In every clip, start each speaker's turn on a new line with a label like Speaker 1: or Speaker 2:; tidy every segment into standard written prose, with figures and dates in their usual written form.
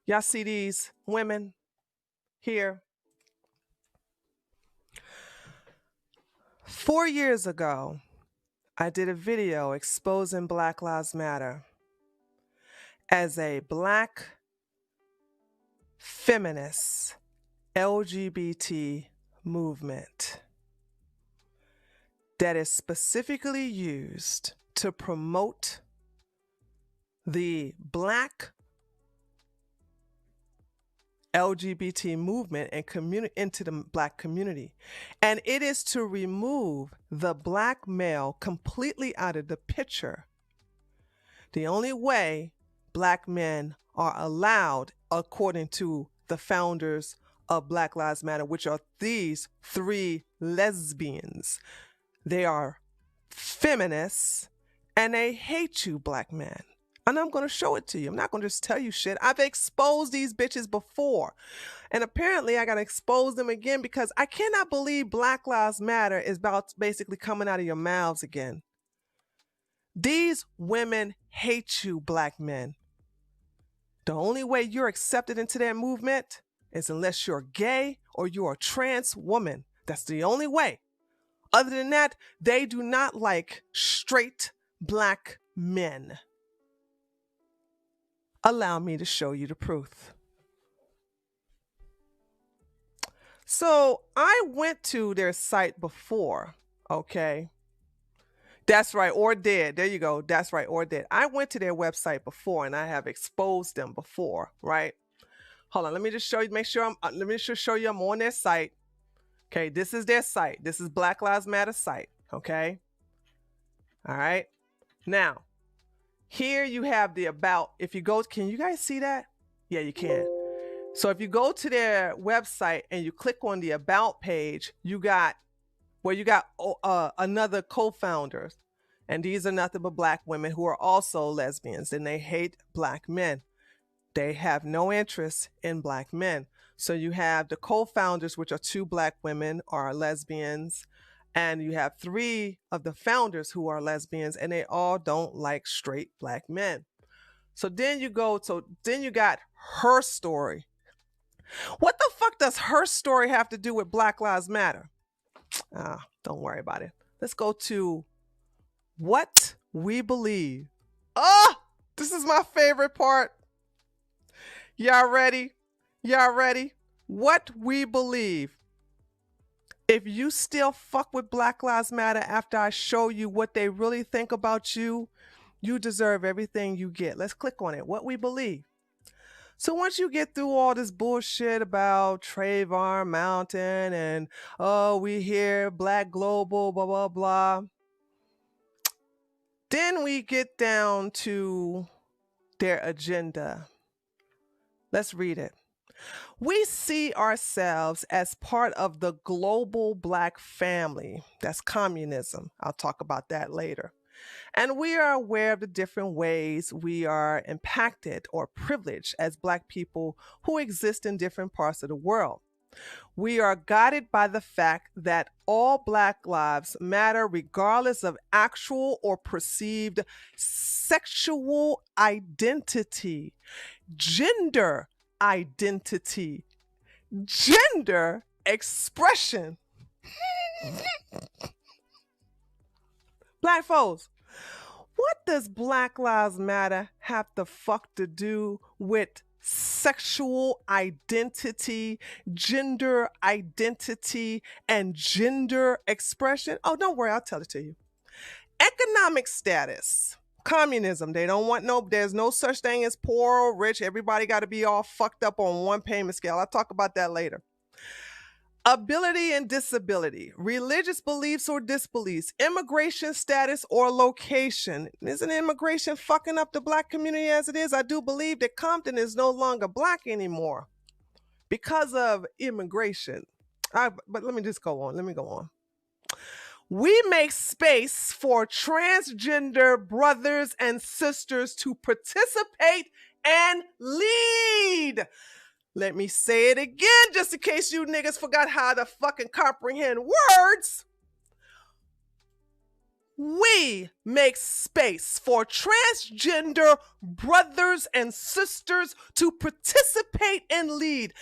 Speaker 1: Y'all see these women here? 4 years ago, I did a video exposing Black Lives Matter as a Black feminist LGBT movement that is specifically used to promote the Black LGBT movement and into the Black community. And it is to remove the Black male completely out of the picture. The only way Black men are allowed, according to the founders of Black Lives Matter, which are these three lesbians. They are feminists and they hate you, Black men. And I'm going to show it to you. I'm not going to just tell you shit. I've exposed these bitches before. And apparently I got to expose them again because I cannot believe Black Lives Matter is about basically coming out of your mouths again. These women hate you, Black men. The only way you're accepted into their movement is unless you're gay or you're a trans woman. That's the only way. Other than that, they do not like straight Black men. Allow me to show you the proof. So I went to their site before, okay? That's right, or did. There you go. That's right, or did. I went to their website before and I have exposed them before, right? Hold on, let me just show you, let me just show you I'm on their site. Okay, this is their site. This is Black Lives Matter site, okay? All right. Now, here you have the about. If you go, can you guys see that? Yeah, you can. So if you go to their website and you click on the about page, you got another co-founders. And these are nothing but Black women who are also lesbians and they hate Black men. They have no interest in Black men. So you have the co-founders, which are two Black women, are lesbians. And you have three of the founders who are lesbians, and they all don't like straight Black men. So then you got her story. What the fuck does her story have to do with Black Lives Matter? Don't worry about it. Let's go to what we believe. This is my favorite part. Y'all ready? Y'all ready? What we believe. If you still fuck with Black Lives Matter after I show you what they really think about you, you deserve everything you get. Let's click on it. What we believe. So once you get through all this bullshit about Trayvon Mountain and, oh, we hear Black Global, blah, blah, blah. Then we get down to their agenda. Let's read it. We see ourselves as part of the global Black family. That's communism. I'll talk about that later. And we are aware of the different ways we are impacted or privileged as Black people who exist in different parts of the world. We are guided by the fact that all Black lives matter regardless of actual or perceived sexual identity, gender identity, gender expression. Black folks, what does Black Lives Matter have the fuck to do with sexual identity, gender identity, and gender expression? Oh, don't worry, I'll tell it to you. Economic status. Communism. They don't want there's no such thing as poor or rich. Everybody got to be all fucked up on one payment scale. I'll talk about that later. Ability and disability, religious beliefs or disbeliefs, immigration status or location. Isn't immigration fucking up the Black community as it is? I do believe that Compton is no longer Black anymore because of immigration. But let me just go on. Let me go on. We make space for transgender brothers and sisters to participate and lead. Let me say it again, just in case you niggas forgot how to fucking comprehend words. We make space for transgender brothers and sisters to participate and lead.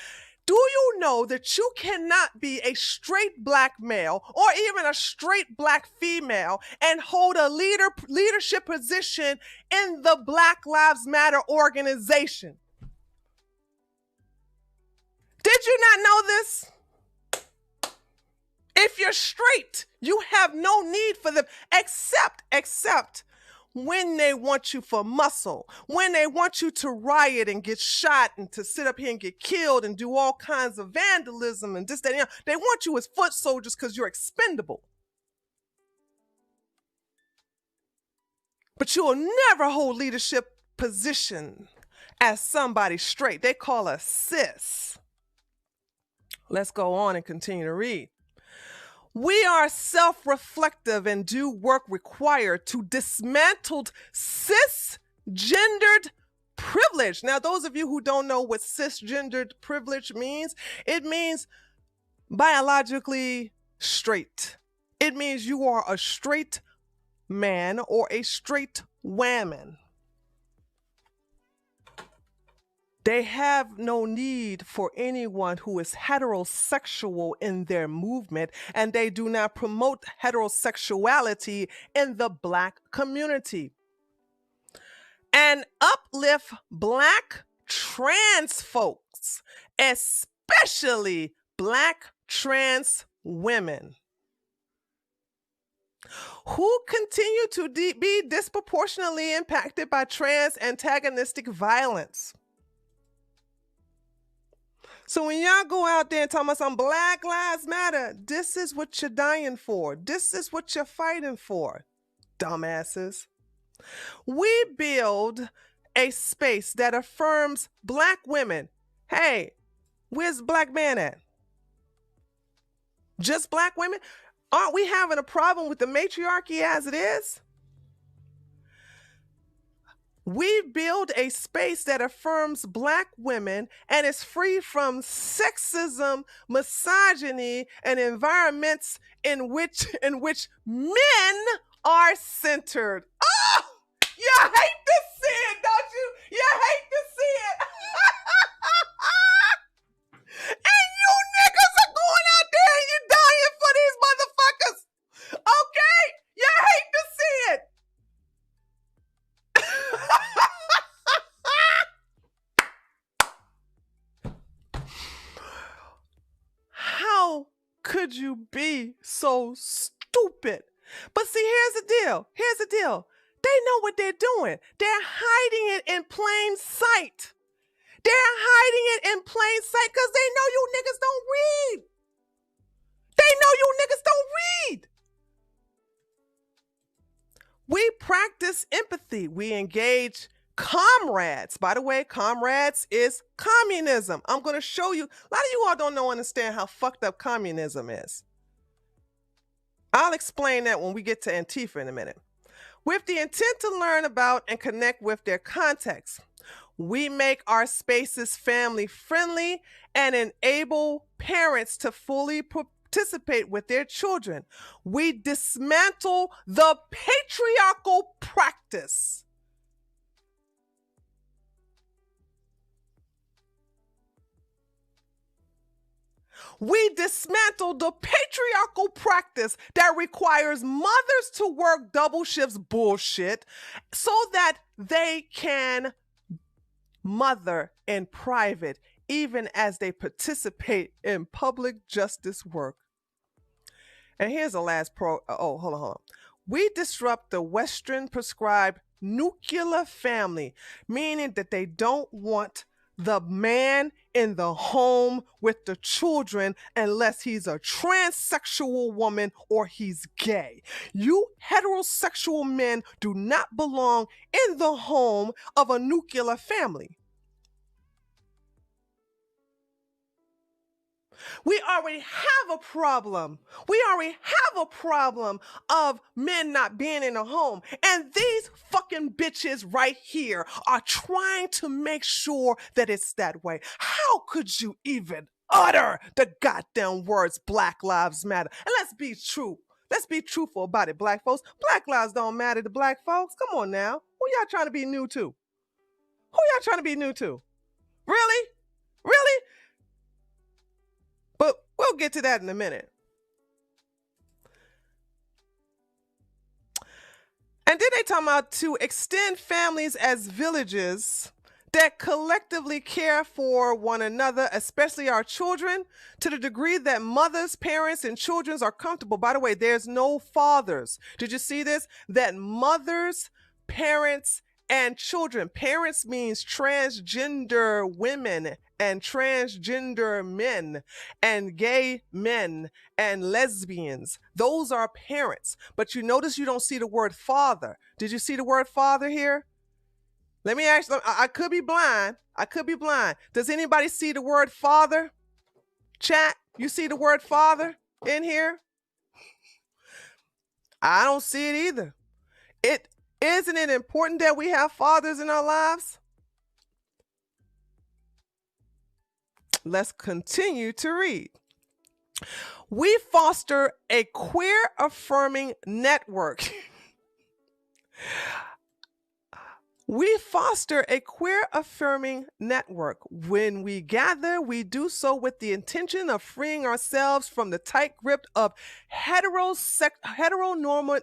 Speaker 1: Do you know that you cannot be a straight black male or even a straight black female and hold a leadership position in the Black Lives Matter organization? Did you not know this? If you're straight, you have no need for them except when they want you for muscle, when they want you to riot and get shot and to sit up here and get killed and do all kinds of vandalism and this, that, and that. They want you as foot soldiers because you're expendable. But you will never hold leadership position as somebody straight. They call us cis. Let's go on and continue to read. We are self-reflective and do work required to dismantle cisgendered privilege. Now, those of you who don't know what cisgendered privilege means, it means biologically straight. It means you are a straight man or a straight woman. They have no need for anyone who is heterosexual in their movement, and they do not promote heterosexuality in the Black community. And uplift Black trans folks, especially Black trans women, who continue to be disproportionately impacted by trans antagonistic violence. So when y'all go out there and talk about some Black Lives Matter, this is what you're dying for. This is what you're fighting for, dumbasses. We build a space that affirms Black women. Hey, where's the Black man at? Just Black women? Aren't we having a problem with the matriarchy as it is? We build a space that affirms Black women and is free from sexism, misogyny, and environments in which men are centered. Oh, you hate to see it, don't you? You hate to see it. And you niggas are going out there and you're dying for these motherfuckers. Okay? You hate to see it. How could you be so stupid? But see, here's the deal. Here's the deal. They know what they're doing. They're hiding it in plain sight. They're hiding it in plain sight because they know you niggas don't read. They know you niggas don't read. We practice empathy. We engage comrades. By the way, comrades is communism. I'm going to show you. A lot of you all don't understand how fucked up communism is. I'll explain that when we get to Antifa in a minute. With the intent to learn about and connect with their context, we make our spaces family friendly and enable parents to fully participate with their children. We dismantle the patriarchal practice. We dismantle the patriarchal practice that requires mothers to work double shifts bullshit so that they can mother in private, even as they participate in public justice work. And here's the last hold on. We disrupt the Western prescribed nuclear family, meaning that they don't want the man in the home with the children unless he's a transsexual woman or he's gay. You heterosexual men do not belong in the home of a nuclear family. We already have a problem. We already have a problem of men not being in a home. And these fucking bitches right here are trying to make sure that it's that way. How could you even utter the goddamn words Black Lives Matter? And let's be true. Let's be truthful about it, black folks. Black lives don't matter to black folks. Come on now. Who y'all trying to be new to? Who y'all trying to be new to? Really? Really? But we'll get to that in a minute. And then they talk about to extend families as villages that collectively care for one another, especially our children, to the degree that mothers, parents, and children are comfortable. By the way, there's no fathers. Did you see this? That mothers, parents, and children. Parents means transgender women and transgender men and gay men and lesbians. Those are parents. But you notice you don't see the word father. Did you see the word father here? Let me ask you, I could be blind. I could be blind. Does anybody see the word father? Chat, you see the word father in here? I don't see it either. Isn't it important that we have fathers in our lives? Let's continue to read. We foster a queer affirming network. We foster a queer affirming network. When we gather, we do so with the intention of freeing ourselves from the tight grip of heteronormative.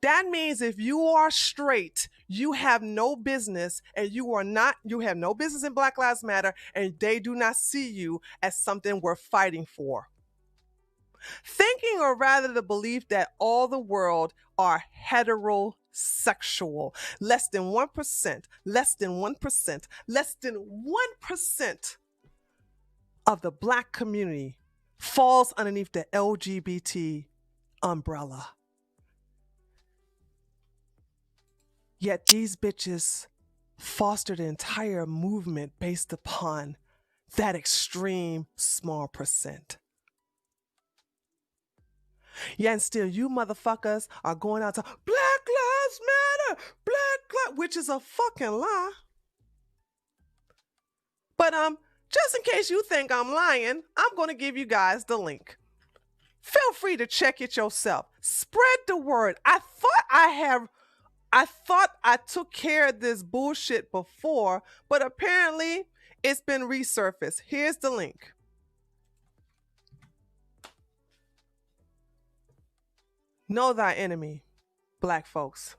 Speaker 1: That means if you are straight, you have no business, and you have no business in Black Lives Matter, and they do not see you as something worth fighting for. Thinking, or rather the belief, that all the world are heterosexual. Less than 1%, less than 1%, less than 1% of the Black community falls underneath the LGBT umbrella. Yet these bitches foster the entire movement based upon that extreme small percent. Yeah, and still you motherfuckers are going out to Black Lives Matter, which is a fucking lie. But just in case you think I'm lying, I'm going to give you guys the link. Feel free to check it yourself. Spread the word. I thought I took care of this bullshit before, but apparently it's been resurfaced. Here's the link. Know thy enemy, Black folks.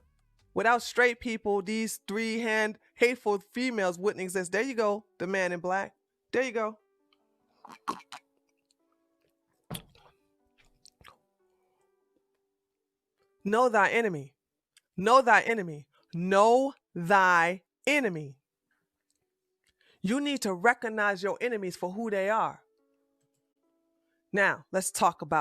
Speaker 1: Without straight people, these three-hand hateful females wouldn't exist. There you go, the man in black. There you go. Know thy enemy. Know thy enemy. Know thy enemy. You need to recognize your enemies for who they are. Now, let's talk about